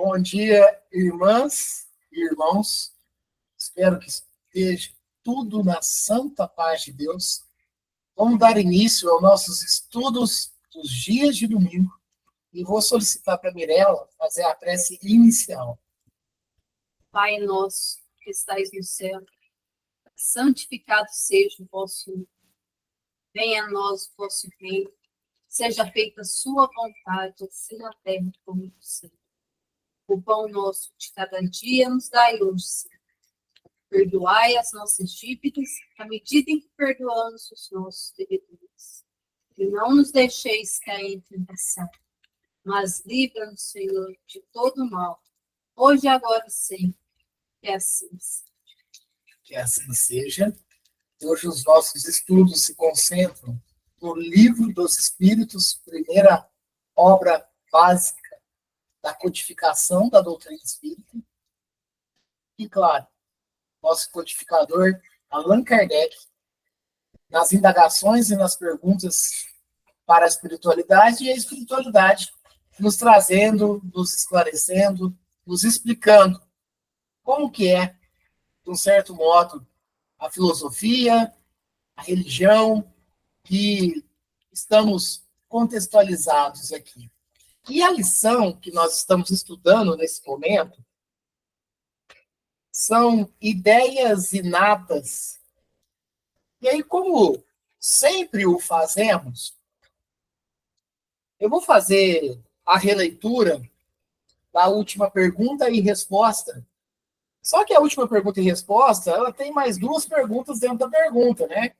Bom dia, irmãs e irmãos. Espero que esteja tudo na santa paz de Deus. Vamos dar início aos nossos estudos dos dias de domingo e vou solicitar para a Mirella fazer a prece inicial. Pai nosso, que estais no céu, santificado seja o vosso nome. Venha a nós o vosso reino, seja feita a sua vontade, assim na terra como no céu. O pão nosso de cada dia nos dai hoje, Senhor. Perdoai as nossas dívidas, à medida em que perdoamos os nossos devedores. E não nos deixeis cair em tentação, mas livra-nos, Senhor, de todo mal, hoje, agora e sempre. Que assim seja. Que assim seja. Hoje os nossos estudos se concentram no Livro dos Espíritos, primeira obra básica da codificação da doutrina espírita. E, claro, nosso codificador, Allan Kardec, nas indagações e nas perguntas para a espiritualidade, e a espiritualidade nos trazendo, nos esclarecendo, nos explicando como que é, de um certo modo, a filosofia, a religião, que estamos contextualizados aqui. E a lição que nós estamos estudando nesse momento são ideias inatas. E aí, como sempre o fazemos, eu vou fazer a releitura da última pergunta e resposta. Só que a última pergunta e resposta, ela tem mais duas perguntas dentro da pergunta, né?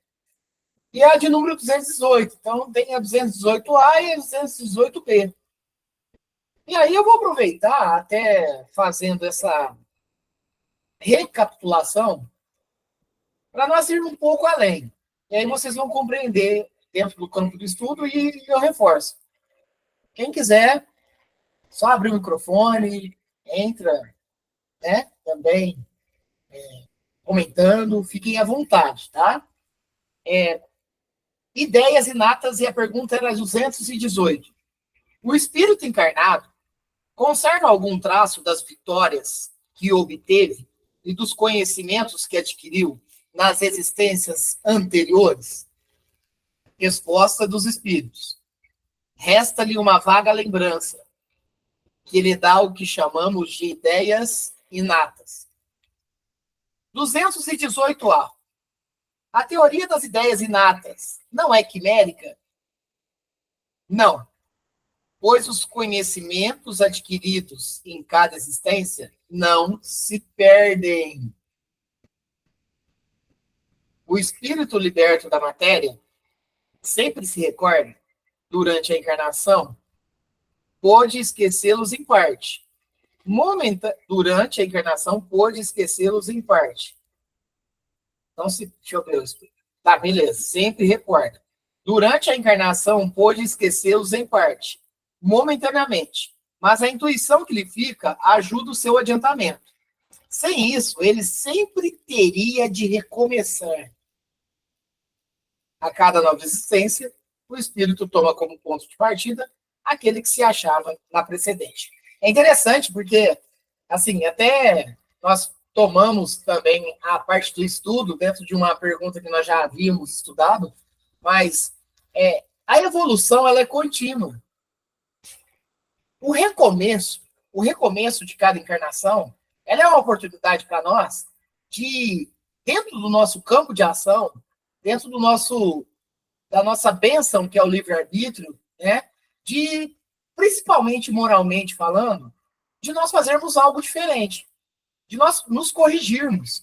E é a de número 218. Então, tem a 218A e a 218B. E aí eu vou aproveitar, até fazendo essa recapitulação, para nós irmos um pouco além. E aí vocês vão compreender dentro do campo do estudo e eu reforço. Quem quiser, só abrir o microfone, entra, né? Também comentando, fiquem à vontade, tá? Ideias inatas, e a pergunta era 218. O espírito encarnado conserva algum traço das vitórias que obteve e dos conhecimentos que adquiriu nas existências anteriores? Resposta dos espíritos. Resta-lhe uma vaga lembrança, que lhe dá o que chamamos de ideias inatas. 218A. A teoria das ideias inatas não é quimérica? Não, pois os conhecimentos adquiridos em cada existência não se perdem. O espírito liberto da matéria sempre se recorda, durante a encarnação, pôde esquecê-los em parte. Durante a encarnação, pôde esquecê-los em parte. Então, deixa eu ver. Tá, beleza. Sempre recorda. Durante a encarnação, pôde esquecê-los em parte, momentaneamente. Mas a intuição que lhe fica ajuda o seu adiantamento. Sem isso, ele sempre teria de recomeçar. A cada nova existência, o espírito toma como ponto de partida aquele que se achava na precedente. É interessante porque, assim, até nós tomamos também a parte do estudo dentro de uma pergunta que nós já havíamos estudado, mas a evolução ela é contínua. O recomeço de cada encarnação, ela é uma oportunidade para nós de, dentro do nosso campo de ação, dentro da nossa bênção, que é o livre-arbítrio, né, de, principalmente moralmente falando, de nós fazermos algo diferente, de nós nos corrigirmos,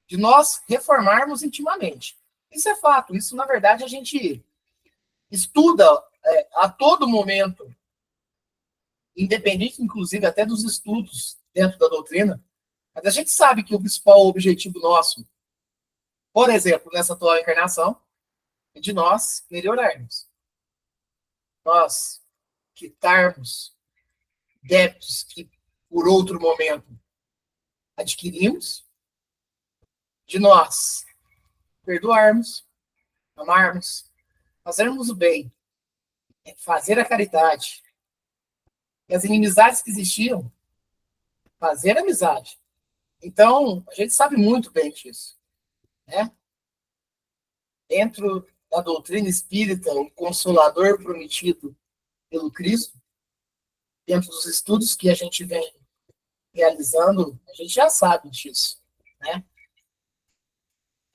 de nós reformarmos intimamente. Isso é fato, isso, na verdade, a gente estuda a todo momento, independente, inclusive, até dos estudos dentro da doutrina, mas a gente sabe que o principal objetivo nosso, por exemplo, nessa atual encarnação, é de nós melhorarmos. Nós quitarmos débitos que, por outro momento, adquirimos, de nós perdoarmos, amarmos, fazermos o bem, fazer a caridade. E as inimizades que existiam, fazer amizade. Então, a gente sabe muito bem disso, né? Dentro da doutrina espírita, o Consolador prometido pelo Cristo, dentro dos estudos que a gente vem realizando, a gente já sabe disso, né?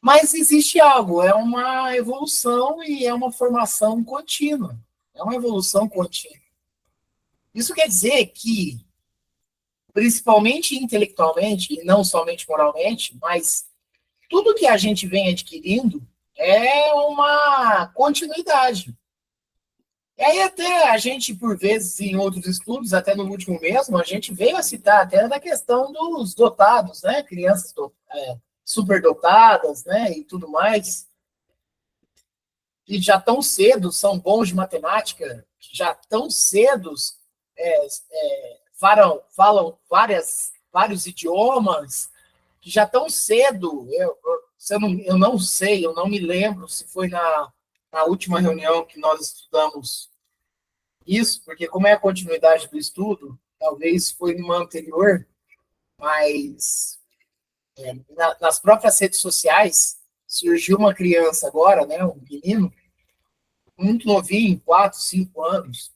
Mas existe algo, é uma evolução e é uma formação contínua. É uma evolução contínua. Isso quer dizer que, principalmente intelectualmente, e não somente moralmente, mas tudo que a gente vem adquirindo é uma continuidade. E aí até a gente, por vezes, em outros estudos, até no último mesmo, a gente veio a citar até da questão dos dotados, né? Crianças superdotadas, né? E tudo mais, que já tão cedo são bons de matemática, que já tão cedo falam vários idiomas, que já tão cedo, eu não sei, eu não me lembro se foi na última reunião que nós estudamos isso, porque como é a continuidade do estudo, talvez foi numa anterior, mas nas próprias redes sociais surgiu uma criança agora, né, um menino, muito novinho, 4, 5 anos,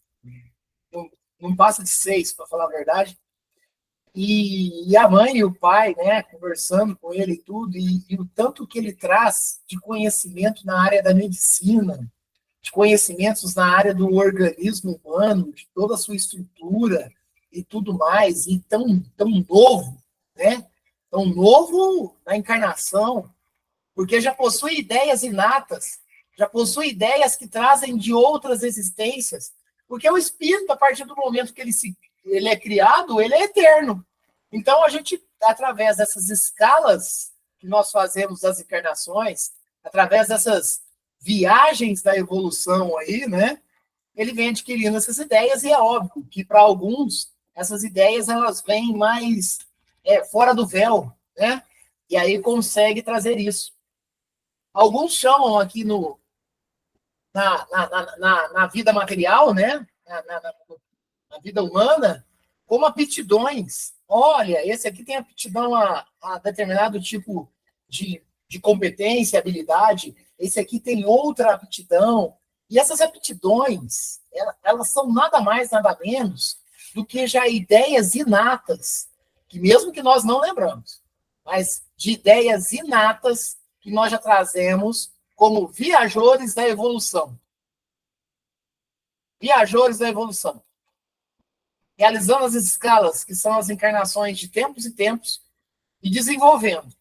não, não passa de 6, para falar a verdade, e a mãe e o pai, né, conversando com ele e tudo, e o tanto que ele traz de conhecimento na área da medicina, de conhecimentos na área do organismo humano, de toda a sua estrutura e tudo mais, e tão novo, né? Tão novo na encarnação, porque já possui ideias inatas, já possui ideias que trazem de outras existências, porque o espírito, a partir do momento que ele é criado, ele é eterno. Então, a gente, através dessas escalas que nós fazemos das encarnações, através dessas viagens da evolução aí, né, ele vem adquirindo essas ideias, e é óbvio que, para alguns, essas ideias elas vêm mais fora do véu, né, e aí consegue trazer isso. Alguns chamam aqui na vida material, né, na vida humana, como aptidões. Olha, esse aqui tem aptidão a determinado tipo de competência, habilidade, esse aqui tem outra aptidão. E essas aptidões, elas são nada mais, nada menos do que já ideias inatas, que mesmo que nós não lembramos, mas de ideias inatas que nós já trazemos como viajores da evolução. Viajores da evolução. Realizando as escalas, que são as encarnações de tempos e tempos, e desenvolvendo.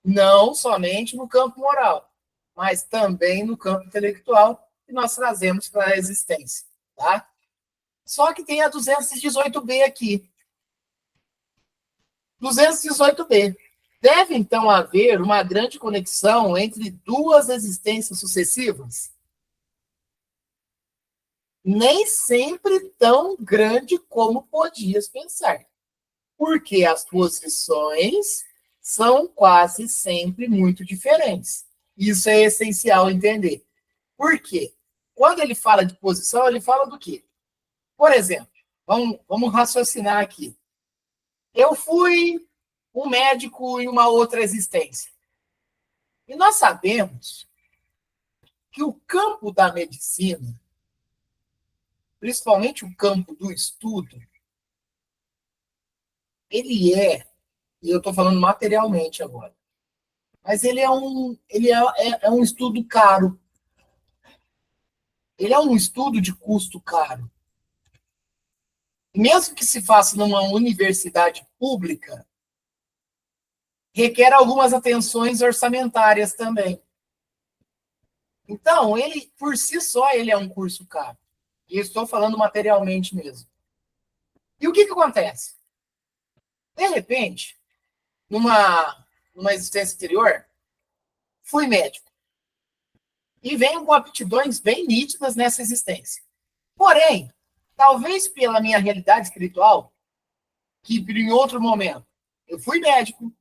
Não somente no campo moral, mas também no campo intelectual, que nós trazemos para a existência. Tá? Só que tem a 218B aqui. 218B. Deve, então, haver uma grande conexão entre duas existências sucessivas? Nem sempre tão grande como podias pensar, porque as posições são quase sempre muito diferentes. Isso é essencial entender. Por quê? Quando ele fala de posição, ele fala do quê? Por exemplo, vamos raciocinar aqui. Eu fui um médico em uma outra existência. E nós sabemos que o campo da medicina, principalmente o campo do estudo, ele e eu estou falando materialmente agora, mas ele é um estudo caro. Ele é um estudo de custo caro. Mesmo que se faça numa universidade pública, requer algumas atenções orçamentárias também. Então, ele, por si só, ele é um curso caro. E estou falando materialmente mesmo. E o que acontece? De repente, numa existência anterior, fui médico. E venho com aptidões bem nítidas nessa existência. Porém, talvez pela minha realidade espiritual, que em outro momento eu fui médico,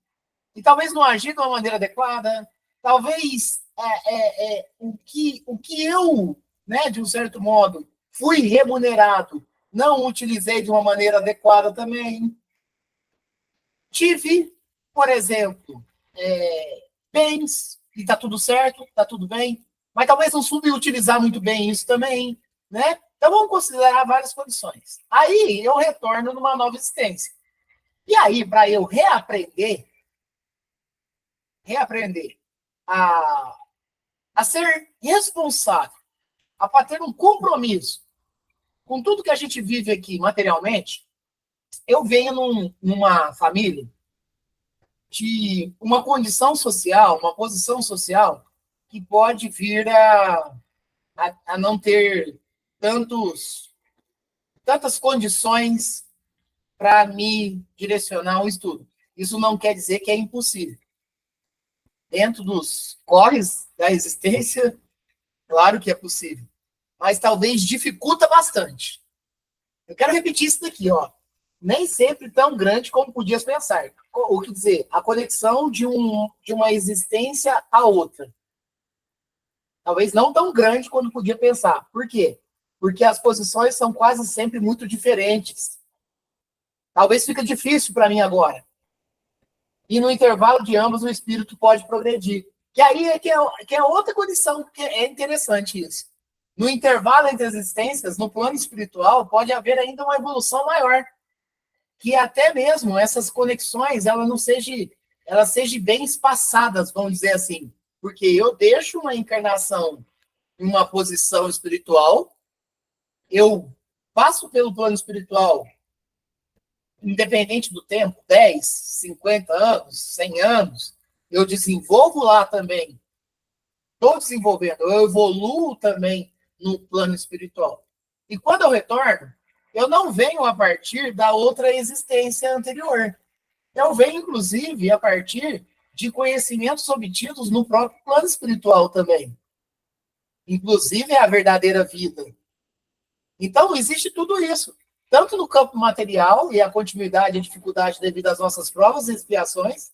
e talvez não agi de uma maneira adequada, talvez o que eu, né, de um certo modo, fui remunerado, não utilizei de uma maneira adequada também. tive, por exemplo, bens, e está tudo certo, está tudo bem, mas talvez não soube utilizar muito bem isso também, né? Então vamos considerar várias condições. Aí eu retorno numa nova existência. E aí, para eu reaprender a, a ser responsável, a ter um compromisso com tudo que a gente vive aqui materialmente, eu venho numa família de uma condição social, uma posição social que pode vir a não ter tantas condições para me direcionar ao estudo. Isso não quer dizer que é impossível. Dentro dos corres da existência, claro que é possível, mas talvez dificulta bastante. Eu quero repetir isso daqui, ó. Nem sempre tão grande como podias pensar. O que dizer? A conexão de uma existência a outra. Talvez não tão grande quanto podia pensar. Por quê? Porque as posições são quase sempre muito diferentes. Talvez fique difícil para mim agora. E no intervalo de ambos, o espírito pode progredir. Que aí que é outra condição, que é interessante isso. No intervalo entre as existências, no plano espiritual, pode haver ainda uma evolução maior. Que até mesmo essas conexões, elas sejam bem espaçadas, vamos dizer assim. Porque eu deixo uma encarnação em uma posição espiritual, eu passo pelo plano espiritual, independente do tempo, 10, 50 anos, 100 anos, eu desenvolvo lá também, estou desenvolvendo, eu evoluo também no plano espiritual. E quando eu retorno, eu não venho a partir da outra existência anterior. Eu venho, inclusive, a partir de conhecimentos obtidos no próprio plano espiritual também. Inclusive a verdadeira vida. Então, existe tudo isso. Tanto no campo material e a continuidade e a dificuldade devido às nossas provas e expiações,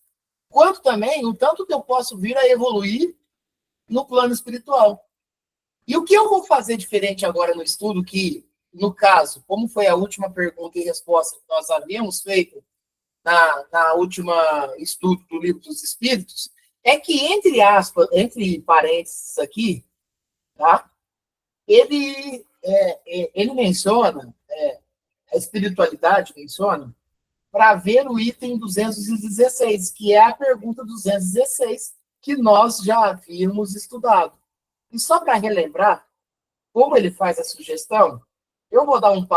quanto também o tanto que eu posso vir a evoluir no plano espiritual. E o que eu vou fazer diferente agora no estudo, que, no caso, como foi a última pergunta e resposta que nós havíamos feito na última estudo do Livro dos Espíritos, é que, entre aspas, entre parênteses aqui, tá? Ele menciona, a espiritualidade menciona, para ver o item 216, que é a pergunta 216, que nós já havíamos estudado. E só para relembrar, como ele faz a sugestão, eu vou dar uns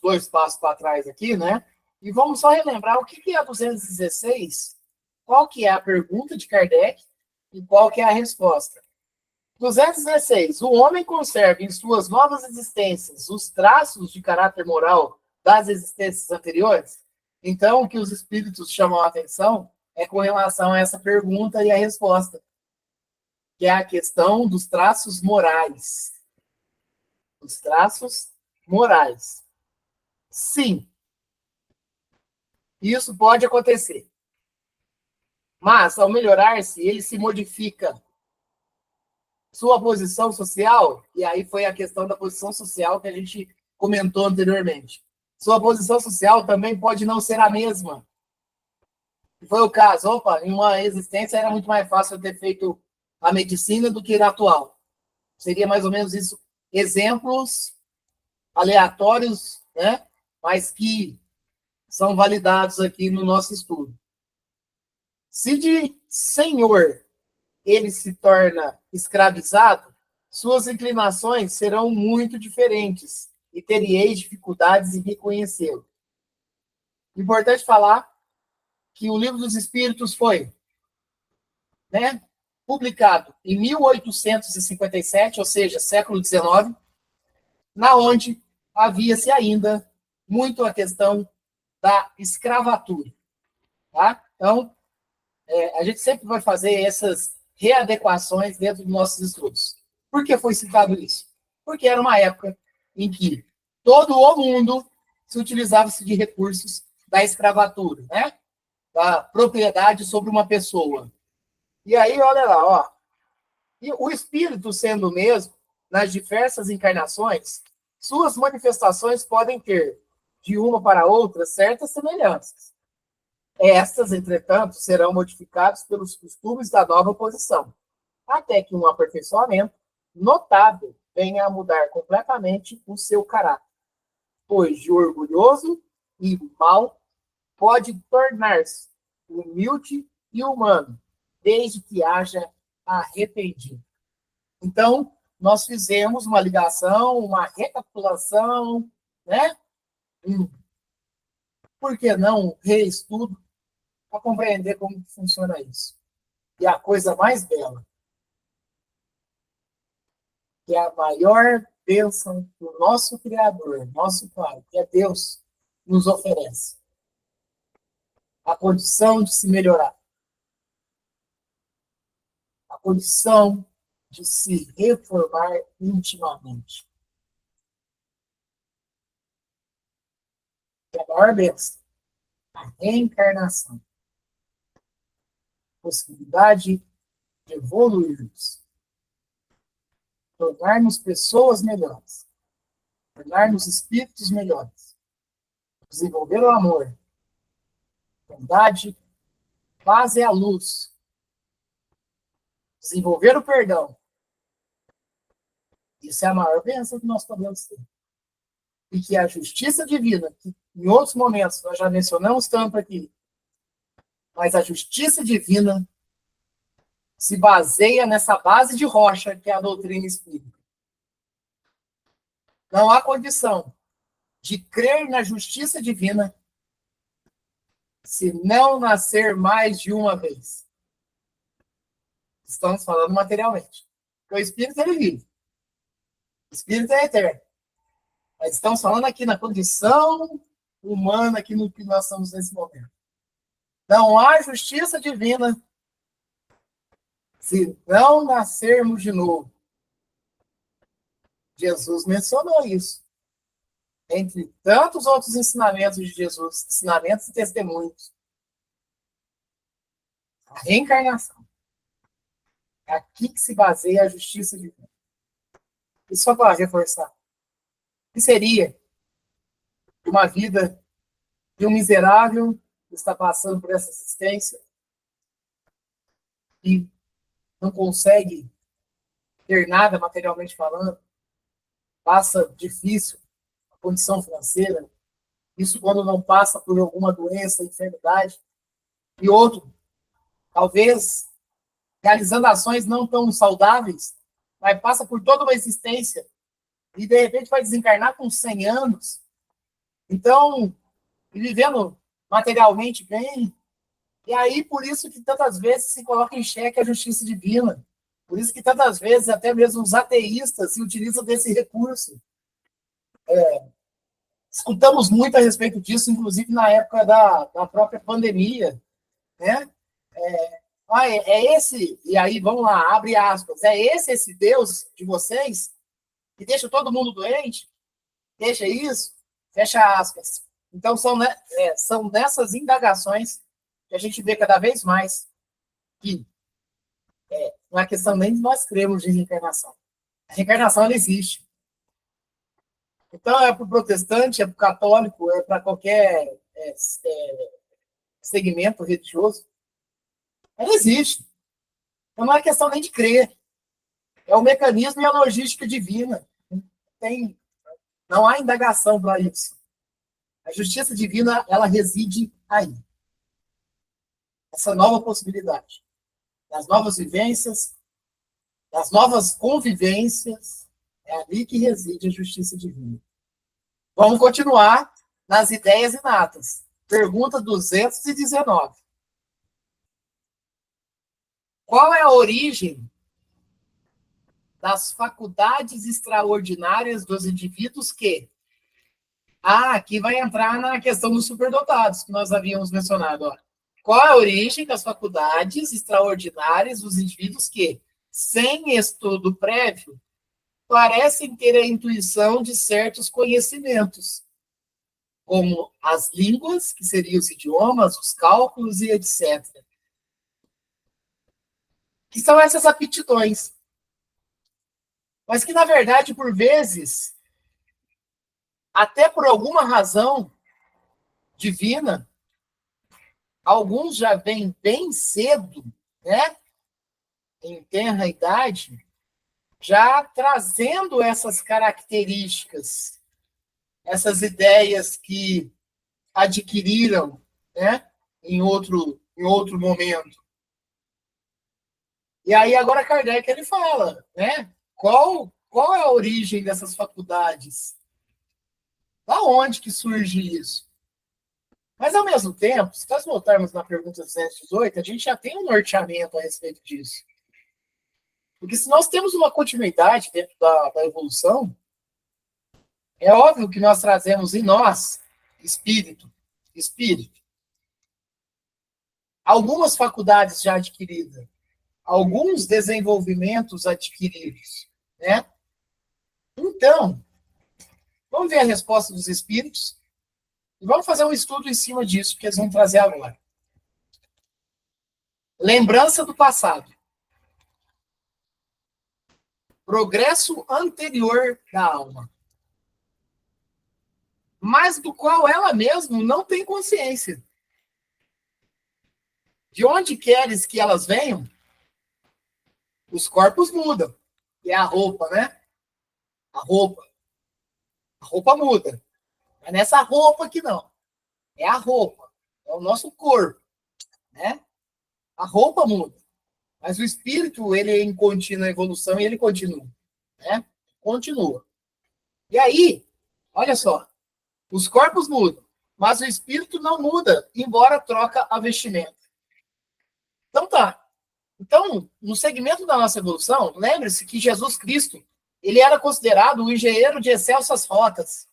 2 passos para trás aqui, né? E vamos só relembrar o que é a 216, qual que é a pergunta de Kardec e qual que é a resposta. 216. O homem conserva em suas novas existências os traços de caráter moral das existências anteriores? Então, o que os espíritos chamam a atenção é com relação a essa pergunta e a resposta, que é a questão dos traços morais. Os traços morais. Sim, isso pode acontecer. Mas, ao melhorar-se, ele se modifica sua posição social, e aí foi a questão da posição social que a gente comentou anteriormente. Sua posição social também pode não ser a mesma. Foi o caso, em uma existência era muito mais fácil eu ter feito a medicina do que a atual. Seria mais ou menos isso. Exemplos aleatórios, né? Mas que são validados aqui no nosso estudo. Se de senhor ele se torna escravizado, suas inclinações serão muito diferentes e teríeis dificuldades em reconhecê-lo. Importante falar que o Livro dos Espíritos foi, né, publicado em 1857, ou seja, século XIX, na onde havia-se ainda muito a questão da escravatura. Tá? Então, a gente sempre vai fazer essas readequações dentro dos nossos estudos. Por que foi citado isso? Porque era uma época em que todo o mundo se utilizava-se de recursos da escravatura, né? Da propriedade sobre uma pessoa. E aí, olha lá, ó. E o espírito sendo o mesmo, nas diversas encarnações, suas manifestações podem ter, de uma para outra, certas semelhanças. Estas, entretanto, serão modificadas pelos costumes da nova posição, até que um aperfeiçoamento notável venha a mudar completamente o seu caráter, pois de orgulhoso e mau pode tornar-se humilde e humano, desde que haja arrependido. Então, nós fizemos uma ligação, uma recapitulação, né? Por que não um reestudo para compreender como funciona isso? E a coisa mais bela, que é a maior bênção que o nosso Criador, nosso Pai, que é Deus, nos oferece. A condição de se melhorar. A condição de se reformar intimamente. É a maior bênção. A reencarnação. Possibilidade de evoluirmos. Tornar-nos pessoas melhores. Tornar-nos espíritos melhores. Desenvolver o amor. Bondade. Paz é a luz. Desenvolver o perdão. Isso é a maior bênção que nós podemos ter. E que a justiça divina, que em outros momentos nós já mencionamos tanto aqui, mas a justiça divina se baseia nessa base de rocha que é a doutrina espírita. Não há condição de crer na justiça divina se não nascer mais de uma vez. Estamos falando materialmente. Porque o espírito ele vive. O espírito é eterno. Mas estamos falando aqui na condição humana, aqui no que nós estamos nesse momento. Não há justiça divina se não nascermos de novo. Jesus mencionou isso. Entre tantos outros ensinamentos de Jesus, ensinamentos e testemunhos. A reencarnação. É aqui que se baseia a justiça divina. E só para reforçar. O que seria uma vida de um miserável que está passando por essa existência e não consegue ter nada materialmente falando, passa difícil a condição financeira, isso quando não passa por alguma doença, enfermidade, e outro, talvez realizando ações não tão saudáveis, mas passa por toda uma existência e de repente vai desencarnar com 100 anos. Então, vivendo materialmente bem, e aí por isso que tantas vezes se coloca em xeque a justiça divina. Por isso que tantas vezes até mesmo os ateístas se utilizam desse recurso. Escutamos muito a respeito disso, inclusive na época da própria pandemia, né? É esse, e aí vamos lá, abre aspas, é esse Deus de vocês que deixa todo mundo doente? Deixa isso? Fecha aspas. Então são nessas indagações que a gente vê cada vez mais que não é questão nem de nós cremos em reencarnação. A reencarnação ela existe. Então é para o protestante, é para o católico, é para qualquer segmento religioso. Ela existe. Então não é questão nem de crer. É o mecanismo e a logística divina. Não há indagação para isso. A justiça divina, ela reside aí. Essa nova possibilidade. Das novas vivências, das novas convivências, é ali que reside a justiça divina. Vamos continuar nas ideias inatas. Pergunta 219. Qual é a origem das faculdades extraordinárias dos indivíduos que... aqui vai entrar na questão dos superdotados, que nós havíamos mencionado. Ó. Qual é a origem das faculdades extraordinárias dos indivíduos que, sem estudo prévio, parecem ter a intuição de certos conhecimentos, como as línguas, que seriam os idiomas, os cálculos e etc. Que são essas aptidões. Mas que, na verdade, por vezes, até por alguma razão divina, Alguns já vêm bem cedo, né? Em tenra idade, já trazendo essas características, essas ideias que adquiriram, né? Em outro momento. E aí agora Kardec ele fala, né? Qual é a origem dessas faculdades? Da onde que surge isso? Mas, ao mesmo tempo, se nós voltarmos na pergunta 218, a gente já tem um norteamento a respeito disso. Porque se nós temos uma continuidade dentro da evolução, é óbvio que nós trazemos em nós espírito, algumas faculdades já adquiridas, alguns desenvolvimentos adquiridos, né? Então, vamos ver a resposta dos espíritos e vamos fazer um estudo em cima disso que eles vão trazer agora. Lembrança do passado. Progresso anterior da alma, mas do qual ela mesma não tem consciência. De onde queres que elas venham, os corpos mudam. E é a roupa, né? A roupa muda. Mas nessa roupa aqui não. É a roupa. É o nosso corpo, né? A roupa muda. Mas o espírito, ele é em contínua evolução e ele continua, né? Continua. E aí, olha só, os corpos mudam, mas o espírito não muda, embora troca a vestimenta. Então tá. Então, no segmento da nossa evolução, lembre-se que Jesus Cristo, ele era considerado o engenheiro de excelsas rotas.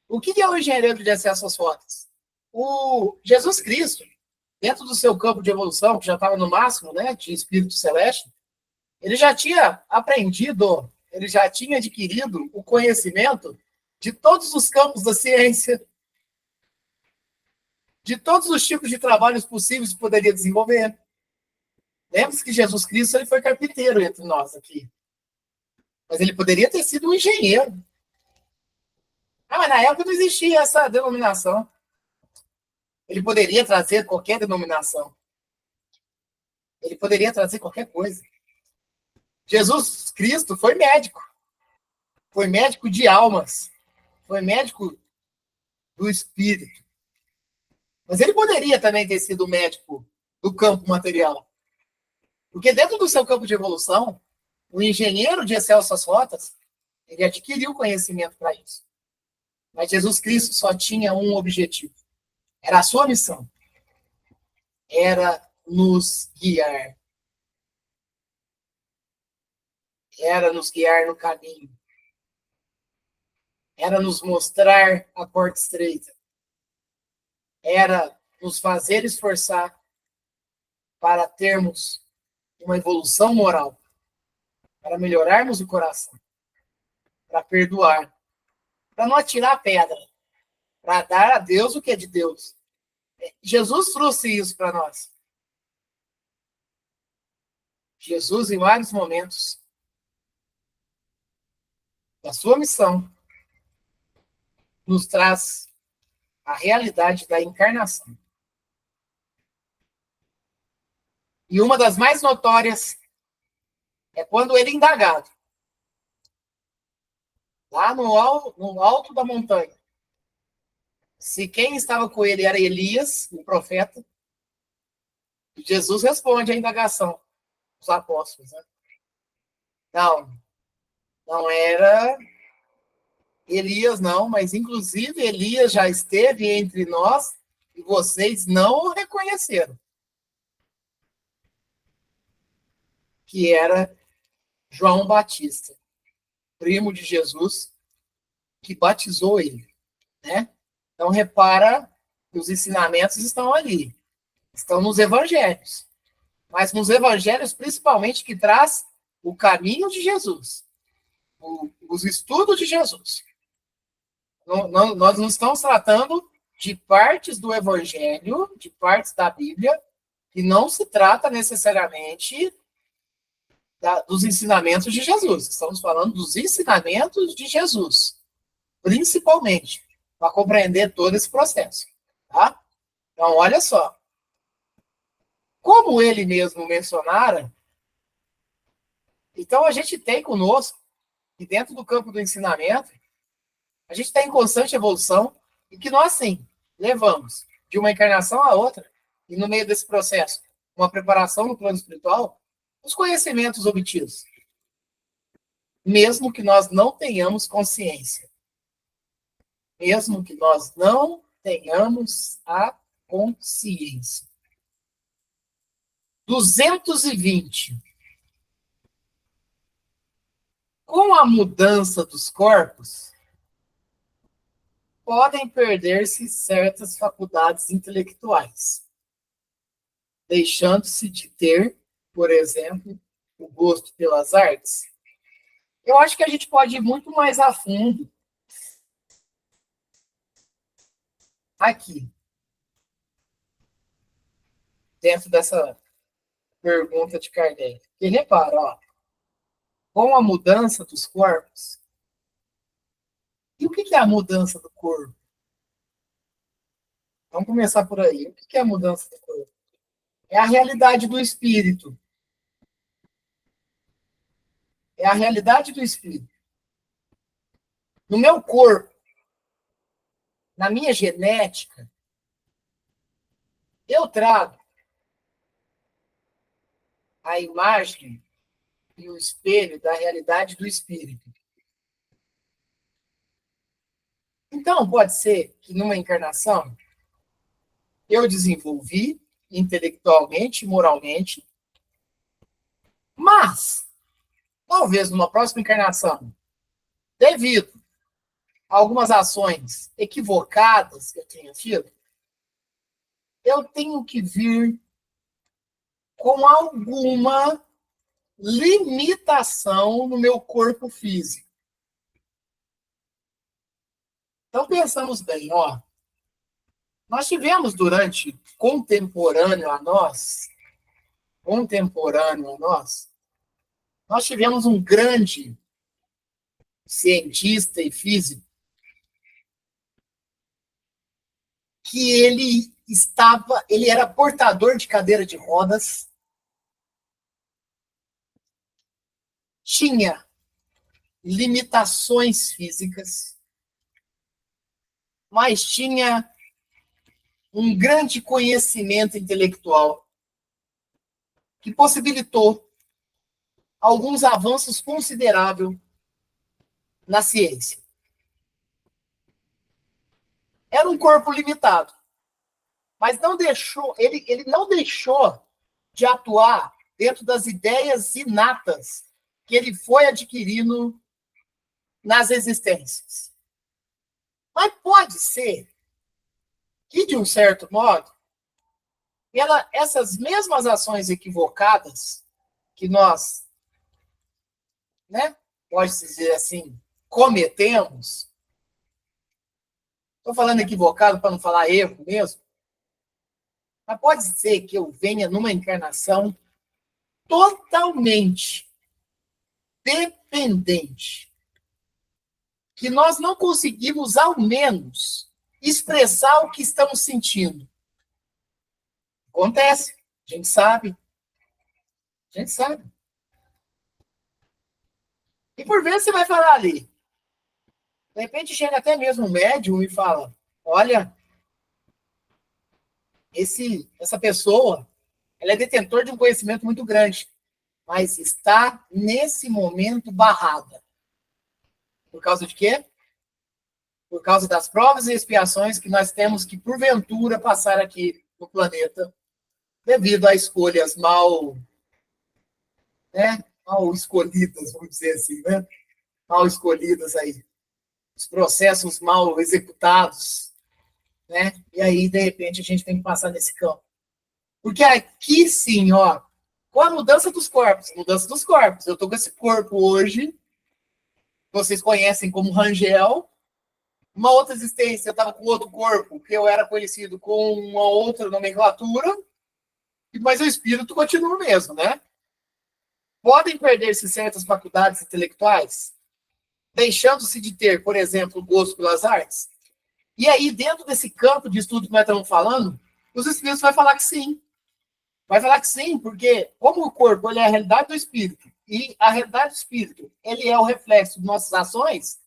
O que é o engenheiro de excelsas rotas? O Jesus Cristo, dentro do seu campo de evolução, que já estava no máximo, né, de espírito celeste, ele já tinha aprendido, ele já tinha adquirido o conhecimento de todos os campos da ciência, de todos os tipos de trabalhos possíveis que poderia desenvolver. Lembre-se que Jesus Cristo ele foi carpinteiro entre nós aqui. Mas ele poderia ter sido um engenheiro. Mas na época não existia essa denominação. Ele poderia trazer qualquer denominação. Ele poderia trazer qualquer coisa. Jesus Cristo foi médico. Foi médico de almas. Foi médico do espírito. Mas ele poderia também ter sido médico do campo material. Porque dentro do seu campo de evolução, o engenheiro de excelsas rotas, ele adquiriu conhecimento para isso. Mas Jesus Cristo só tinha um objetivo. Era a sua missão. Era nos guiar. Era nos guiar no caminho. Era nos mostrar a porta estreita. Era nos fazer esforçar para termos uma evolução moral, para melhorarmos o coração, para perdoar, para não atirar a pedra, para dar a Deus o que é de Deus. Jesus trouxe isso para nós. Jesus, em vários momentos da sua missão, nos traz a realidade da encarnação. E uma das mais notórias é quando ele é indagado, lá no alto da montanha, se quem estava com ele era Elias, o profeta, Jesus responde à indagação dos apóstolos. Né? Não era Elias, não, mas inclusive Elias já esteve entre nós e vocês não o reconheceram. Que era João Batista, primo de Jesus, que batizou ele, né? Então, repara que os ensinamentos estão ali, estão nos evangelhos, mas nos evangelhos, principalmente, que traz o caminho de Jesus, os estudos de Jesus. Nós não estamos tratando de partes do evangelho, de partes da Bíblia, que não se trata necessariamente dos ensinamentos de Jesus. Estamos falando dos ensinamentos de Jesus, principalmente, para compreender todo esse processo. Tá? Então, olha só. Como ele mesmo mencionara, então a gente tem conosco, e dentro do campo do ensinamento, a gente está em constante evolução, e que nós, sim, levamos de uma encarnação a outra, e no meio desse processo, uma preparação no plano espiritual, os conhecimentos obtidos, mesmo que nós não tenhamos consciência, mesmo que nós não tenhamos a consciência. 220. Com a mudança dos corpos, podem perder-se certas faculdades intelectuais, deixando-se de ter, por exemplo, o gosto pelas artes. Eu acho que a gente pode ir muito mais a fundo aqui, dentro dessa pergunta de Kardec. E repara, ó, com a mudança dos corpos, e o que é a mudança do corpo? Vamos começar por aí. O que é a mudança do corpo? É a realidade do espírito. É a realidade do espírito. No meu corpo, na minha genética, eu trago a imagem e o espelho da realidade do espírito. Então, pode ser que numa encarnação eu desenvolvi intelectualmente, moralmente, mas talvez numa próxima encarnação, devido a algumas ações equivocadas que eu tenha tido, eu tenho que vir com alguma limitação no meu corpo físico. Então, pensamos bem, ó. Nós tivemos contemporâneo a nós, nós tivemos um grande cientista e físico que ele era portador de cadeira de rodas, tinha limitações físicas, mas tinha um grande conhecimento intelectual que possibilitou alguns avanços consideráveis na ciência. Era um corpo limitado, mas ele não deixou de atuar dentro das ideias inatas que ele foi adquirindo nas existências. Mas pode ser que, de um certo modo, essas mesmas ações equivocadas que nós, né, pode-se dizer assim, cometemos, estou falando equivocado para não falar erro mesmo, mas pode ser que eu venha numa encarnação totalmente dependente, que nós não conseguimos, ao menos, expressar o que estamos sentindo. Acontece, a gente sabe. A gente sabe. E por vezes você vai falar ali. De repente chega até mesmo um médium e fala, olha, essa pessoa, ela é detentor de um conhecimento muito grande, mas está, nesse momento, barrada. Por causa de quê? Por causa das provas e expiações que nós temos que, porventura, passar aqui no planeta, devido a escolhas mal escolhidas, vamos dizer assim, né? Mal escolhidas aí. Os processos mal executados, né? E aí, de repente, a gente tem que passar nesse campo. Porque aqui, sim, ó, com a mudança dos corpos, eu estou com esse corpo hoje, vocês conhecem como Rangel. Uma outra existência, eu estava com outro corpo, que eu era conhecido com uma outra nomenclatura, mas o espírito continua o mesmo, né? Podem perder-se certas faculdades intelectuais, deixando-se de ter, por exemplo, o gosto pelas artes. E aí, dentro desse campo de estudo que nós estamos falando, os espíritos vão falar que sim. Vai falar que sim, porque como o corpo ele é a realidade do espírito, e a realidade do espírito ele é o reflexo de nossas ações,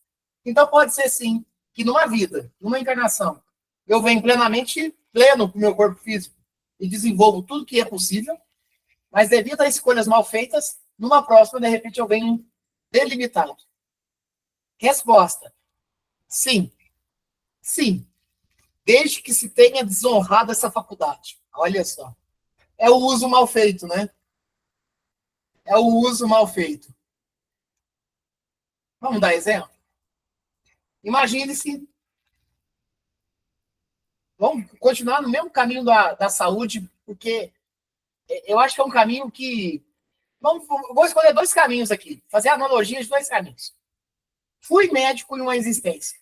então pode ser sim, que numa vida, numa encarnação, eu venho plenamente pleno com o meu corpo físico e desenvolvo tudo que é possível, mas devido a escolhas mal feitas, numa próxima, de repente, eu venho delimitado. Resposta: sim. Sim. Desde que se tenha desonrado essa faculdade. Olha só. É o uso mal feito, né? É o uso mal feito. Vamos dar exemplo? Imagine-se. Vamos continuar no mesmo caminho da saúde, porque eu acho que é um caminho que. Vou escolher dois caminhos aqui. Fazer analogia de dois caminhos. Fui médico em uma existência.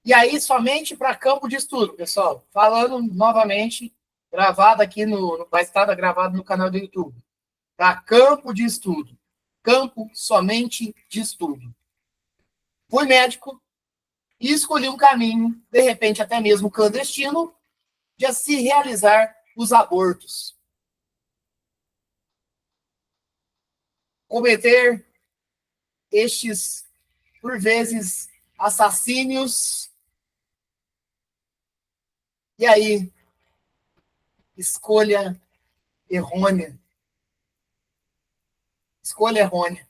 E aí, somente para campo de estudo, pessoal. Falando novamente, gravado aqui vai estar gravado no canal do YouTube. Para campo de estudo. Campo somente de estudo. Fui médico e escolhi um caminho, de repente até mesmo clandestino, de se realizar os abortos. Cometer estes, por vezes, assassínios. E aí, escolha errônea. Escolha errônea.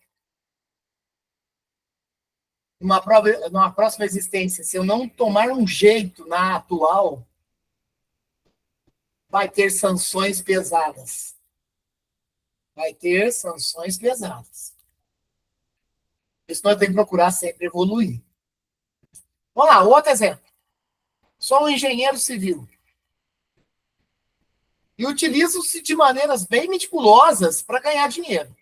Numa próxima existência, se eu não tomar um jeito na atual, vai ter sanções pesadas. Vai ter sanções pesadas. Isso nós temos que procurar sempre evoluir. Vamos lá, outro exemplo. Sou um engenheiro civil. E utilizo-se de maneiras bem meticulosas para ganhar dinheiro.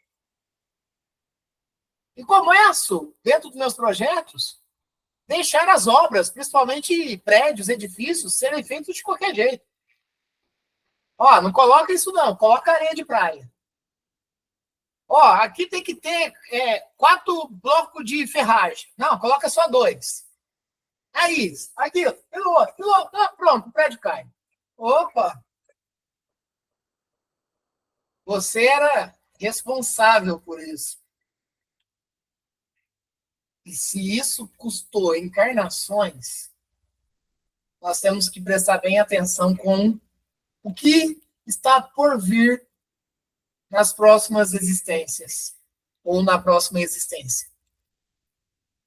E começo, dentro dos meus projetos, deixar as obras, principalmente prédios, edifícios, serem feitos de qualquer jeito. Ó, não coloca isso não, coloca areia de praia. Ó, aqui tem que ter 4 blocos de ferragem. Não, coloca só 2. É isso, aquilo, pelo outro, pronto, o prédio cai. Opa! Você era responsável por isso. E se isso custou encarnações, nós temos que prestar bem atenção com o que está por vir nas próximas existências, ou na próxima existência.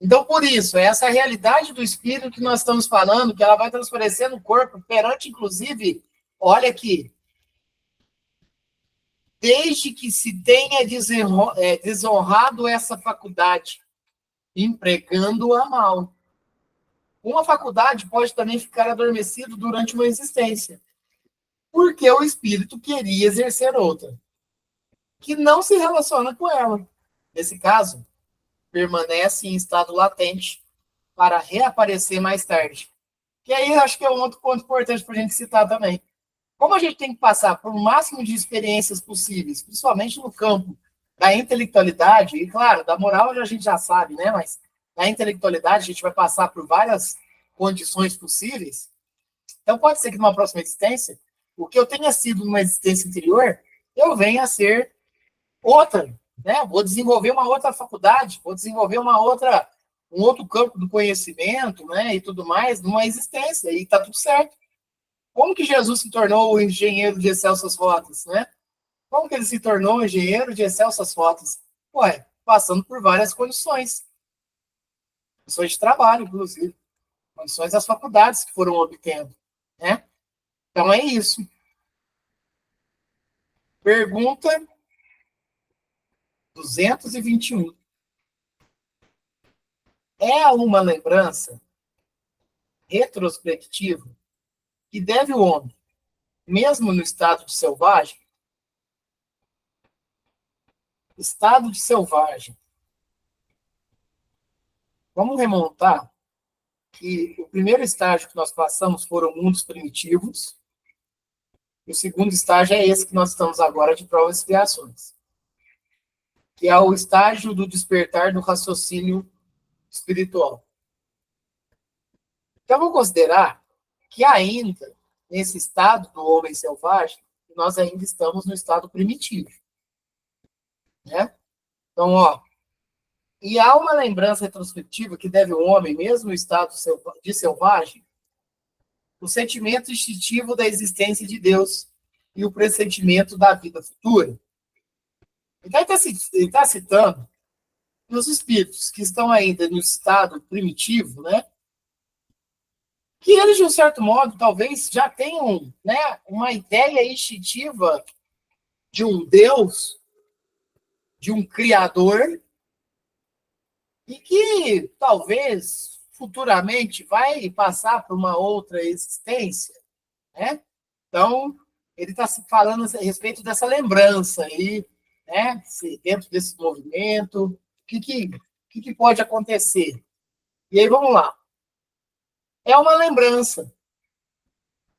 Então, por isso, essa realidade do espírito que nós estamos falando, que ela vai transparecer no corpo, perante, inclusive, olha aqui, desde que se tenha desonrado essa faculdade, empregando-a mal. Uma faculdade pode também ficar adormecido durante uma existência, porque o espírito queria exercer outra, que não se relaciona com ela. Nesse caso, permanece em estado latente para reaparecer mais tarde. Que aí eu acho que é um outro ponto importante para a gente citar também. Como a gente tem que passar por o máximo de experiências possíveis, principalmente no campo da intelectualidade, e claro, da moral a gente já sabe, né? Mas na intelectualidade a gente vai passar por várias condições possíveis. Então pode ser que numa próxima existência, o que eu tenha sido numa existência anterior, eu venha a ser outra, né? Vou desenvolver uma outra faculdade, vou desenvolver um outro campo do conhecimento, né? E tudo mais, numa existência, e está tudo certo. Como que Jesus se tornou o engenheiro de excelsas rotas, né? Como que ele se tornou um engenheiro de excelsas rotas? Ué, passando por várias condições. Condições de trabalho, inclusive. Condições das faculdades que foram obtendo, né? Então é isso. Pergunta 221. É uma lembrança retrospectiva que deve o homem, mesmo no estado de selvagem. Vamos remontar que o primeiro estágio que nós passamos foram mundos primitivos, e o segundo estágio é esse que nós estamos agora de provas e expiações, que é o estágio do despertar do raciocínio espiritual. Então, vamos considerar que ainda nesse estado do homem selvagem, nós ainda estamos no estado primitivo, né? Então, e há uma lembrança retrospectiva que deve o homem, mesmo no estado de selvagem, o sentimento instintivo da existência de Deus e o pressentimento da vida futura. Então, ele está citando que os espíritos que estão ainda no estado primitivo, né, que eles, de um certo modo, talvez já tenham, né, uma ideia instintiva de um Deus, de um Criador, e que talvez futuramente vai passar por uma outra existência, né? Então, ele está falando a respeito dessa lembrança aí, né? Dentro desse movimento, o que pode acontecer? E aí, vamos lá. É uma lembrança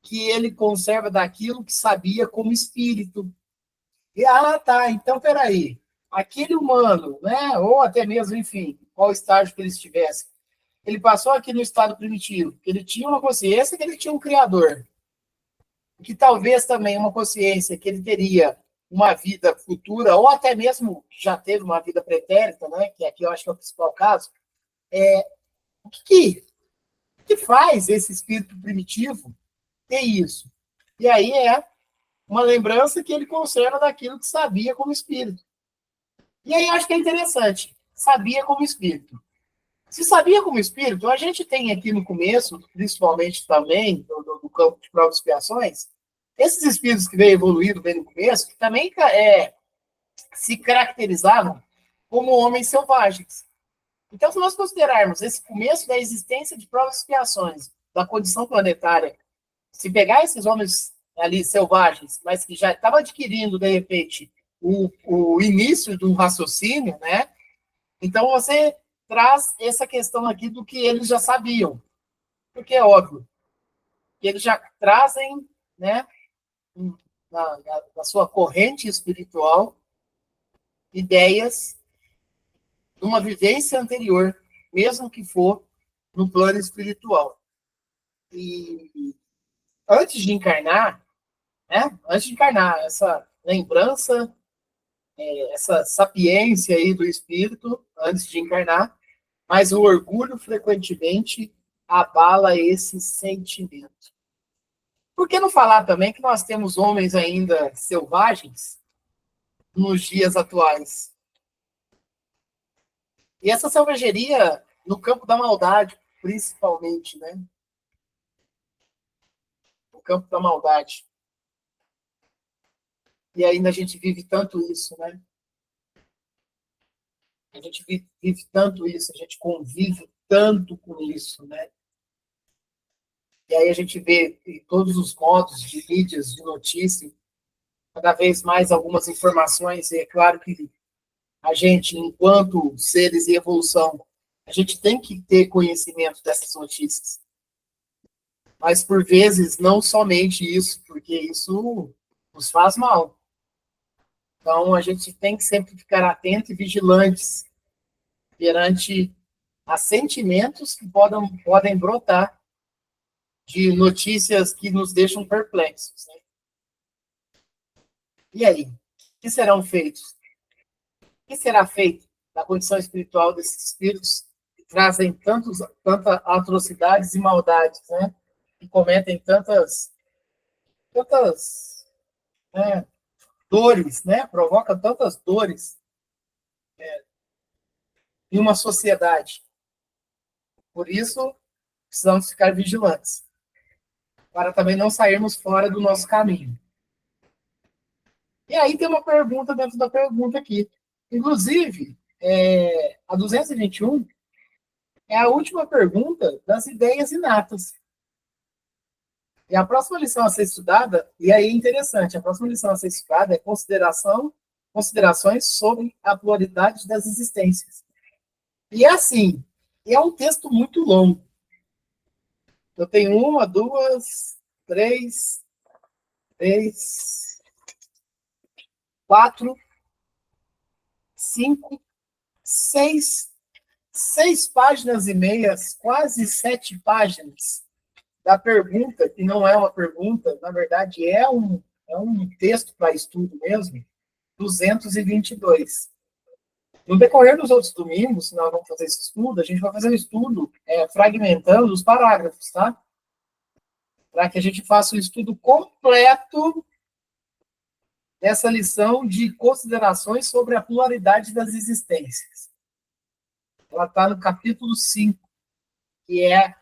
que ele conserva daquilo que sabia como espírito. E, tá, então, peraí. Aquele humano, né? Ou até mesmo, enfim, qual estágio que ele estivesse, ele passou aqui no estado primitivo, que ele tinha uma consciência que ele tinha um criador, que talvez também uma consciência que ele teria uma vida futura, ou até mesmo já teve uma vida pretérita, né, que aqui eu acho que é o principal caso, o que faz esse espírito primitivo ter isso? E aí é uma lembrança que ele conserva daquilo que sabia como espírito. E aí eu acho que é interessante, sabia como espírito. Se sabia como espírito, a gente tem aqui no começo, principalmente também do campo de provas e expiações, esses espíritos que veio evoluído bem no começo, que também se caracterizavam como homens selvagens. Então, se nós considerarmos esse começo da existência de provas e expiações, da condição planetária, se pegar esses homens ali selvagens, mas que já estavam adquirindo, de repente, o início do raciocínio, né? Então, você traz essa questão aqui do que eles já sabiam. Porque é óbvio que eles já trazem, né, na sua corrente espiritual, ideias de uma vivência anterior, mesmo que for no plano espiritual. E antes de encarnar, né, essa lembrança, essa sapiência aí do espírito, antes de encarnar, mas o orgulho frequentemente abala esse sentimento. Por que não falar também que nós temos homens ainda selvagens nos dias atuais? E essa selvageria no campo da maldade, principalmente, né? No campo da maldade. E ainda a gente vive tanto isso, né? A gente vive tanto isso, a gente convive tanto com isso, né? E aí a gente vê em todos os modos de mídias, de notícia, cada vez mais algumas informações, e é claro que a gente, enquanto seres em evolução, a gente tem que ter conhecimento dessas notícias. Mas, por vezes, não somente isso, porque isso nos faz mal. Então, a gente tem que sempre ficar atento e vigilantes perante a sentimentos que podem brotar de notícias que nos deixam perplexos. Né? E aí? O que serão feitos? O que será feito na condição espiritual desses espíritos que trazem tantas atrocidades e maldades, né? Que cometem tantas né, dores, né? Provoca tantas dores em uma sociedade. Por isso, precisamos ficar vigilantes, para também não sairmos fora do nosso caminho. E aí tem uma pergunta dentro da pergunta aqui. Inclusive, a 221 é a última pergunta das ideias inatas. E a próxima lição a ser estudada, e aí é interessante, a próxima lição a ser estudada é considerações sobre a pluralidade das existências. E é assim, é um texto muito longo. Eu tenho uma, duas, três, quatro, cinco, seis páginas e meias, quase 7 páginas da pergunta, que não é uma pergunta, na verdade é um texto para estudo mesmo, 222. No decorrer dos outros domingos, se nós vamos fazer esse estudo, a gente vai fazer um estudo fragmentando os parágrafos, tá? Para que a gente faça um estudo completo dessa lição de considerações sobre a pluralidade das existências. Ela está no capítulo 5, que é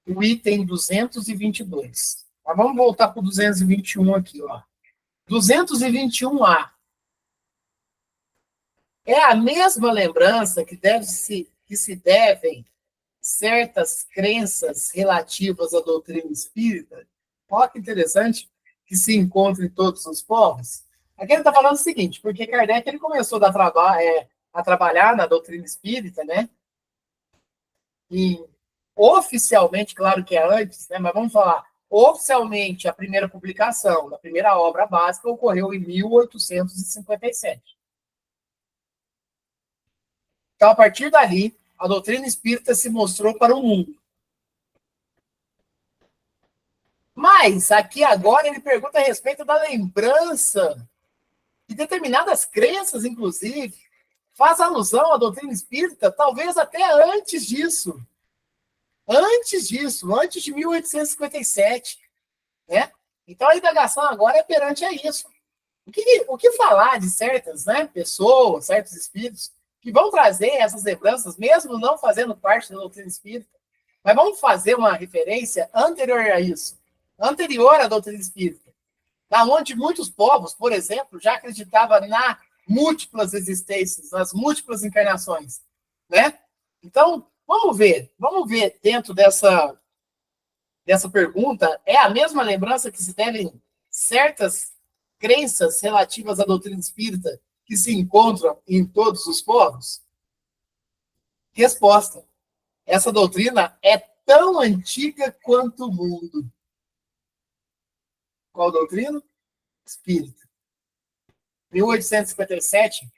o item 222. Mas vamos voltar para o 221 aqui, ó. 221A. É a mesma lembrança que se devem certas crenças relativas à doutrina espírita. Olha que interessante, que se encontra em todos os povos. Aqui ele está falando o seguinte, porque Kardec ele começou a trabalhar na doutrina espírita, né? E oficialmente, claro que é antes, né? Mas vamos falar, oficialmente a primeira publicação da primeira obra básica ocorreu em 1857. Então, a partir dali, a doutrina espírita se mostrou para o mundo. Mas, aqui agora, ele pergunta a respeito da lembrança de determinadas crenças, inclusive, faz alusão à doutrina espírita, talvez até antes disso. Antes de 1857. Né? Então, a indagação agora é perante a isso. O que falar de certas, né, pessoas, certos espíritos, que vão trazer essas lembranças, mesmo não fazendo parte da doutrina espírita, mas vamos fazer uma referência anterior a isso, anterior à doutrina espírita, da onde muitos povos, por exemplo, já acreditavam nas múltiplas existências, nas múltiplas encarnações, né? Então, vamos ver dentro dessa pergunta, é a mesma lembrança que se devem certas crenças relativas à doutrina espírita que se encontram em todos os povos? Resposta. Essa doutrina é tão antiga quanto o mundo. Qual doutrina? Espírita. 1857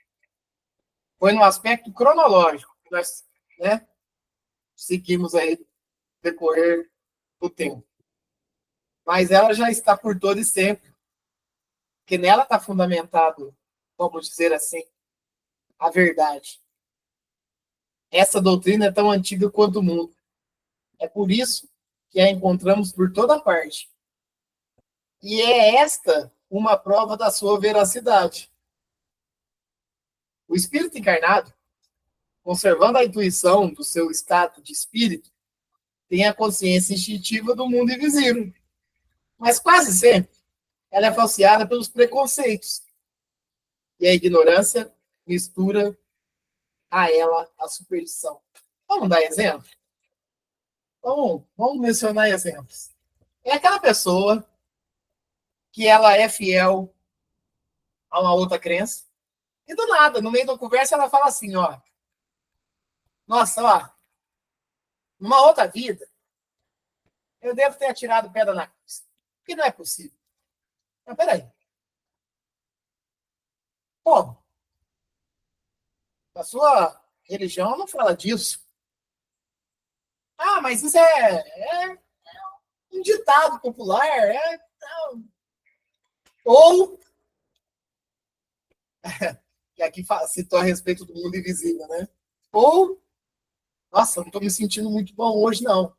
foi no aspecto cronológico que nós, né, seguimos aí decorrer do tempo. Mas ela já está por todo e sempre. Porque nela está fundamentado, vamos dizer assim, a verdade. Essa doutrina é tão antiga quanto o mundo. É por isso que a encontramos por toda parte. E é esta uma prova da sua veracidade. O espírito encarnado, conservando a intuição do seu estado de espírito, tem a consciência instintiva do mundo invisível. Mas quase sempre ela é falseada pelos preconceitos. E a ignorância mistura a ela a superstição. Vamos dar exemplo? Vamos mencionar exemplos. É aquela pessoa que ela é fiel a uma outra crença, e do nada, no meio da conversa, ela fala assim, ó, nossa, ó, numa outra vida, eu devo ter atirado pedra na cruz. Porque não é possível. Mas peraí. Pô, a sua religião não fala disso. Ah, mas isso é um ditado popular. Ou, que aqui citou a respeito do mundo invisível, né? Ou, nossa, não estou me sentindo muito bom hoje, não.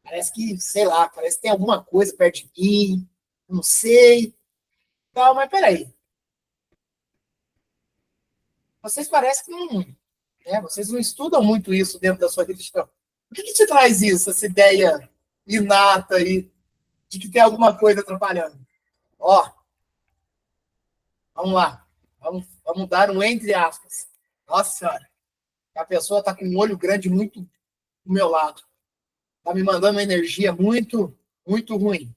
Parece que, sei lá, parece que tem alguma coisa perto de mim, não sei. Tal, mas peraí. Vocês parecem que não, né, vocês não estudam muito isso dentro da sua religião. O que te traz isso, essa ideia inata aí de que tem alguma coisa atrapalhando? Ó, vamos lá. Vamos dar um entre aspas. Nossa Senhora, a pessoa está com um olho grande muito do meu lado. Está me mandando uma energia muito, muito ruim.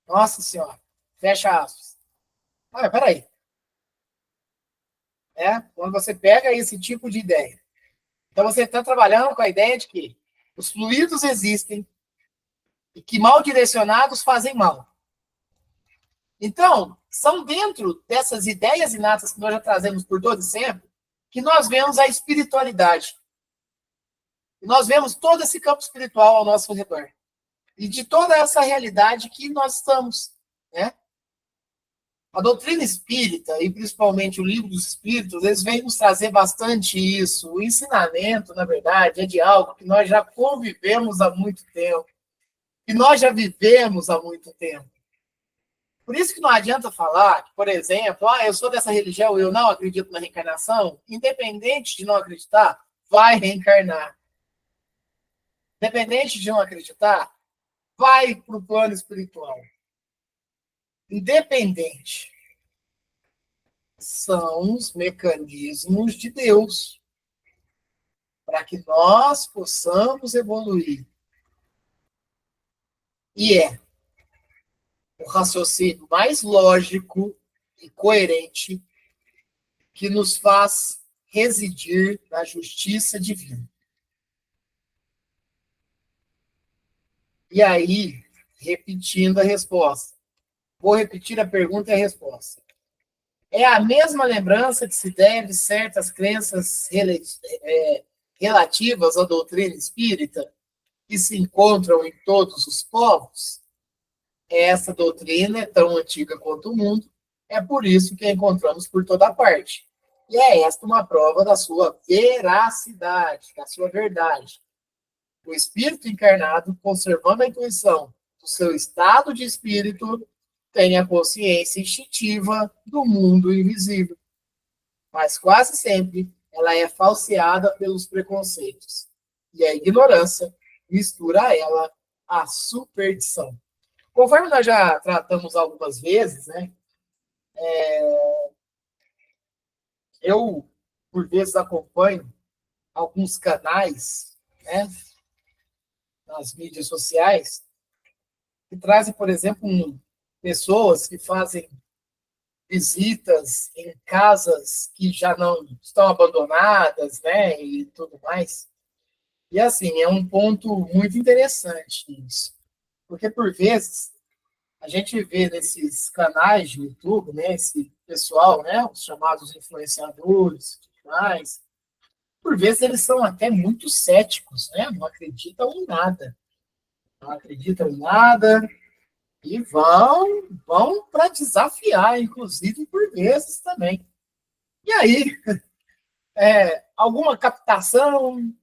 Nossa Senhora, fecha aspas. Olha, peraí. Quando você pega esse tipo de ideia, então você está trabalhando com a ideia de que os fluidos existem e que mal direcionados fazem mal. Então, são dentro dessas ideias inatas que nós já trazemos por todo e sempre que nós vemos a espiritualidade. E nós vemos todo esse campo espiritual ao nosso redor. e de toda essa realidade que nós estamos, né? A doutrina espírita, e principalmente o livro dos espíritos, eles vêm nos trazer bastante isso. O ensinamento, na verdade, é de algo que nós já convivemos há muito tempo, que nós já vivemos há muito tempo. Por isso que não adianta falar que, por exemplo, eu sou dessa religião, eu não acredito na reencarnação. Independente de não acreditar, vai reencarnar. Independente de não acreditar, vai para o plano espiritual. Independente. São os mecanismos de Deus para que nós possamos evoluir. E é o raciocínio mais lógico e coerente que nos faz residir na justiça divina. E aí, repetindo a resposta. Vou repetir a pergunta e a resposta. É a mesma lembrança que se deve certas crenças relativas à doutrina espírita que se encontram em todos os povos? Essa doutrina é tão antiga quanto o mundo, é por isso que a encontramos por toda parte. E é esta uma prova da sua veracidade, da sua verdade. O espírito encarnado, conservando a intuição do seu estado de espírito, tem a consciência instintiva do mundo invisível. Mas quase sempre ela é falseada pelos preconceitos. E a ignorância mistura a ela a superstição. Conforme nós já tratamos algumas vezes, né? Eu, por vezes, acompanho alguns canais, né, nas mídias sociais, que trazem, por exemplo, pessoas que fazem visitas em casas que já não estão abandonadas, né, e tudo mais. E, assim, é um ponto muito interessante isso. Porque, por vezes, a gente vê nesses canais de YouTube, né, esse pessoal, né, os chamados influenciadores e tudo mais, por vezes eles são até muito céticos, né, não acreditam em nada. Não acreditam em nada e vão para desafiar, inclusive, por vezes também. E aí, alguma captação,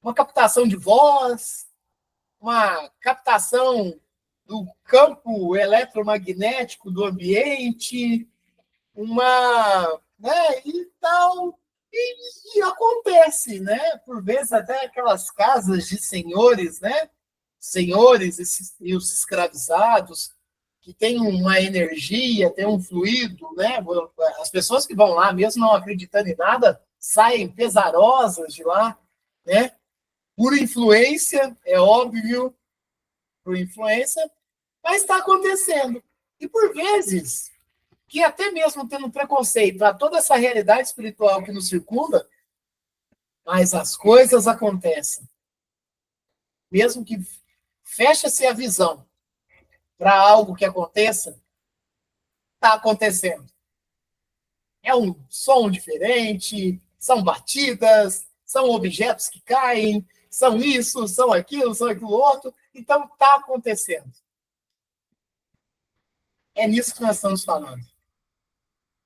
uma captação de voz, uma captação do campo eletromagnético do ambiente, né, e tal, e acontece, né, por vezes até aquelas casas de senhores, né, senhores e os escravizados, que tem uma energia, tem um fluido, né, as pessoas que vão lá, mesmo não acreditando em nada, saem pesarosas de lá, né, por influência, é óbvio, por influência, mas está acontecendo. E por vezes, que até mesmo tendo preconceito a toda essa realidade espiritual que nos circunda, mas as coisas acontecem. Mesmo que feche-se a visão para algo que aconteça, está acontecendo. É um som diferente, são batidas, são objetos que caem, são isso, são aquilo outro. Então, está acontecendo. É nisso que nós estamos falando.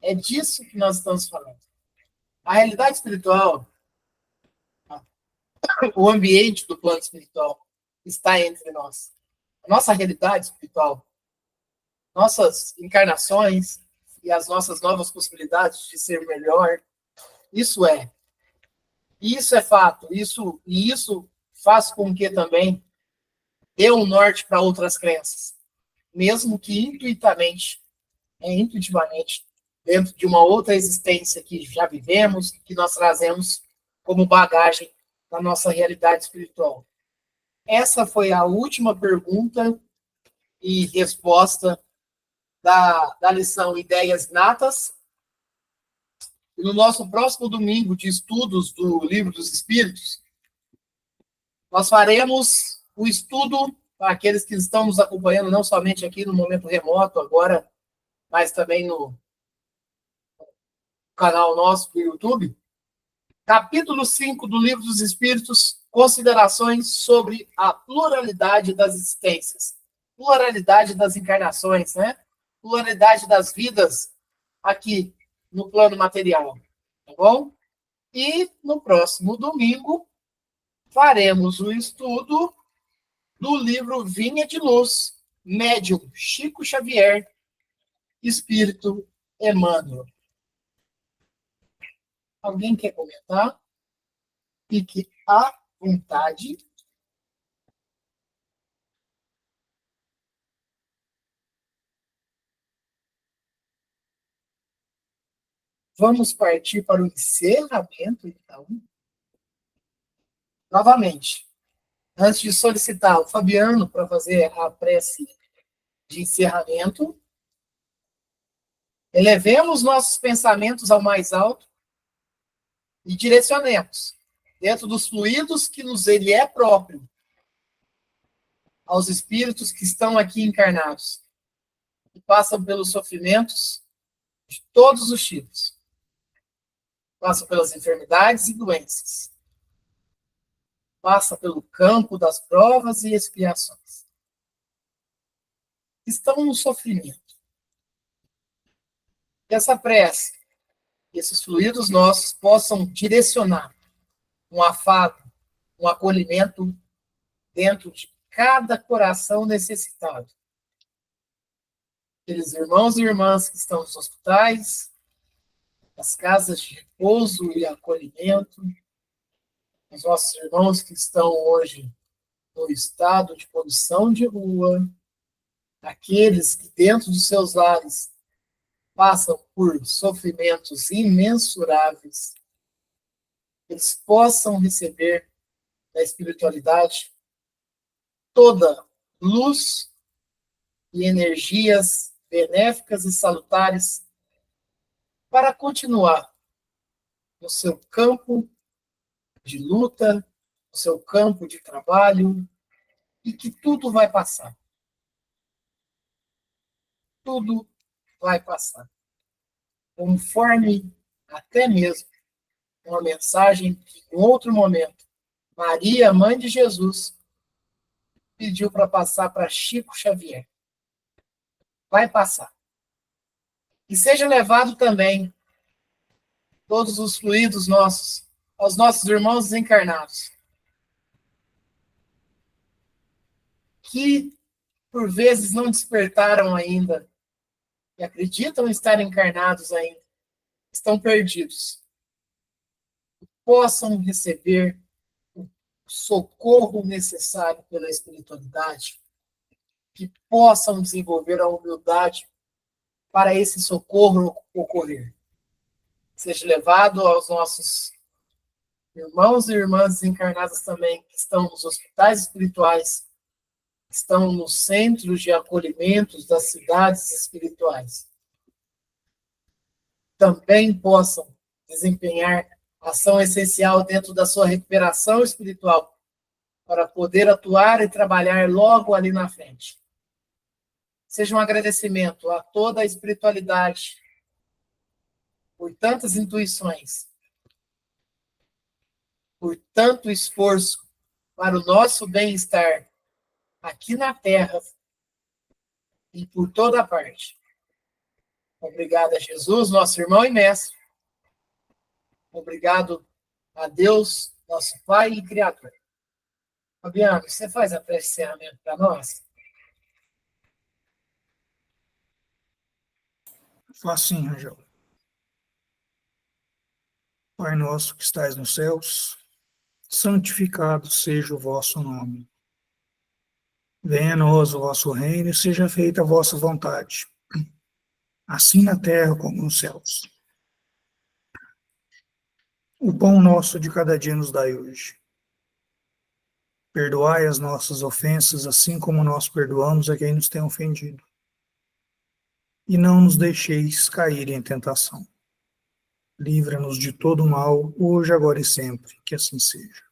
É disso que nós estamos falando. A realidade espiritual, o ambiente do plano espiritual está entre nós. A nossa realidade espiritual, nossas encarnações e as nossas novas possibilidades de ser melhor, isso é fato. Isso faz com que também dê um norte para outras crenças, mesmo que intuitivamente, dentro de uma outra existência que já vivemos, que nós trazemos como bagagem da nossa realidade espiritual. Essa foi a última pergunta e resposta da lição Ideias Natas. E no nosso próximo domingo de estudos do Livro dos Espíritos, nós faremos o estudo para aqueles que estão nos acompanhando, não somente aqui no momento remoto agora, mas também no canal nosso do YouTube. Capítulo 5 do Livro dos Espíritos, considerações sobre a pluralidade das existências, pluralidade das encarnações, né? Pluralidade das vidas aqui no plano material, tá bom? E no próximo domingo faremos o estudo do livro Vinha de Luz, Médium Chico Xavier, Espírito Emmanuel. Alguém quer comentar? Fique à vontade. Vamos partir para o encerramento, então. Novamente, antes de solicitar o Fabiano para fazer a prece de encerramento, elevemos nossos pensamentos ao mais alto e direcionemos, dentro dos fluidos que ele é próprio, aos espíritos que estão aqui encarnados, que passam pelos sofrimentos de todos os tipos, passam pelas enfermidades e doenças, passa pelo campo das provas e expiações, estão no sofrimento. Que essa prece, esses fluidos nossos possam direcionar um afago, um acolhimento dentro de cada coração necessitado. Aqueles irmãos e irmãs que estão nos hospitais, nas casas de repouso e acolhimento, os nossos irmãos que estão hoje no estado de condição de rua, aqueles que dentro dos seus lares passam por sofrimentos imensuráveis, eles possam receber da espiritualidade toda luz e energias benéficas e salutares para continuar no seu campo de luta, no seu campo de trabalho, e que tudo vai passar. Tudo vai passar. Conforme até mesmo uma mensagem que, em outro momento, Maria, mãe de Jesus, pediu para passar para Chico Xavier. Vai passar. E seja levado também todos os fluidos nossos aos nossos irmãos desencarnados, que por vezes não despertaram ainda e acreditam estar encarnados ainda, estão perdidos, possam receber o socorro necessário pela espiritualidade, que possam desenvolver a humildade para esse socorro ocorrer. Seja levado aos nossos irmãos e irmãs encarnadas também, que estão nos hospitais espirituais, que estão nos centros de acolhimento das cidades espirituais, também possam desempenhar ação essencial dentro da sua recuperação espiritual, para poder atuar e trabalhar logo ali na frente. Seja um agradecimento a toda a espiritualidade por tantas intuições, por tanto esforço para o nosso bem-estar aqui na Terra e por toda parte. Obrigado a Jesus, nosso irmão e mestre. Obrigado a Deus, nosso Pai e Criador. Fabiano, você faz a prece de encerramento para nós? Faço sim, Rangel. Pai nosso que estais nos céus, santificado seja o vosso nome. Venha a nós o vosso reino e seja feita a vossa vontade, assim na terra como nos céus. O pão nosso de cada dia nos dai hoje. Perdoai as nossas ofensas, assim como nós perdoamos a quem nos tem ofendido. E não nos deixeis cair em tentação. Livra-nos de todo mal, hoje, agora e sempre, que assim seja.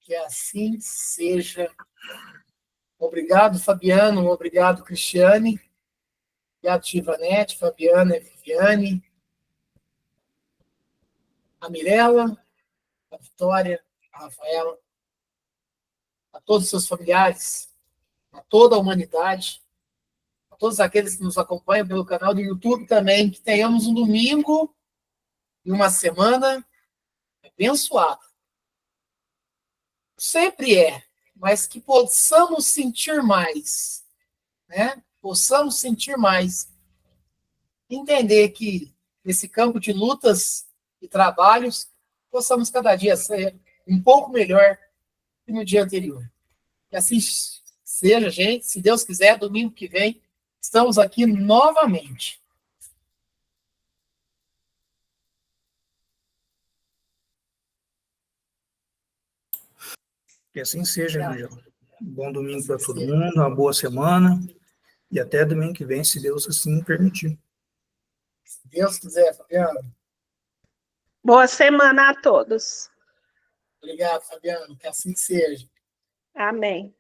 Que assim seja. Obrigado, Fabiano. Obrigado, Cristiane. Obrigado, Tivanete, Fabiana e Viviane. A Mirella, a Vitória, a Rafaela, a todos os seus familiares, a toda a humanidade, a todos aqueles que nos acompanham pelo canal do YouTube também, que tenhamos um domingo e uma semana abençoada. Sempre é, mas que possamos sentir mais, né? Possamos sentir mais. Entender que nesse campo de lutas e trabalhos, possamos cada dia ser um pouco melhor que no dia anterior. Que assim seja, gente. Se Deus quiser, domingo que vem, estamos aqui novamente. Que assim seja, Angela. Um bom domingo para todo mundo, uma boa semana. E até domingo que vem, se Deus assim permitir. Se Deus quiser, Fabiano. Boa semana a todos. Obrigado, Fabiano. Que assim seja. Amém.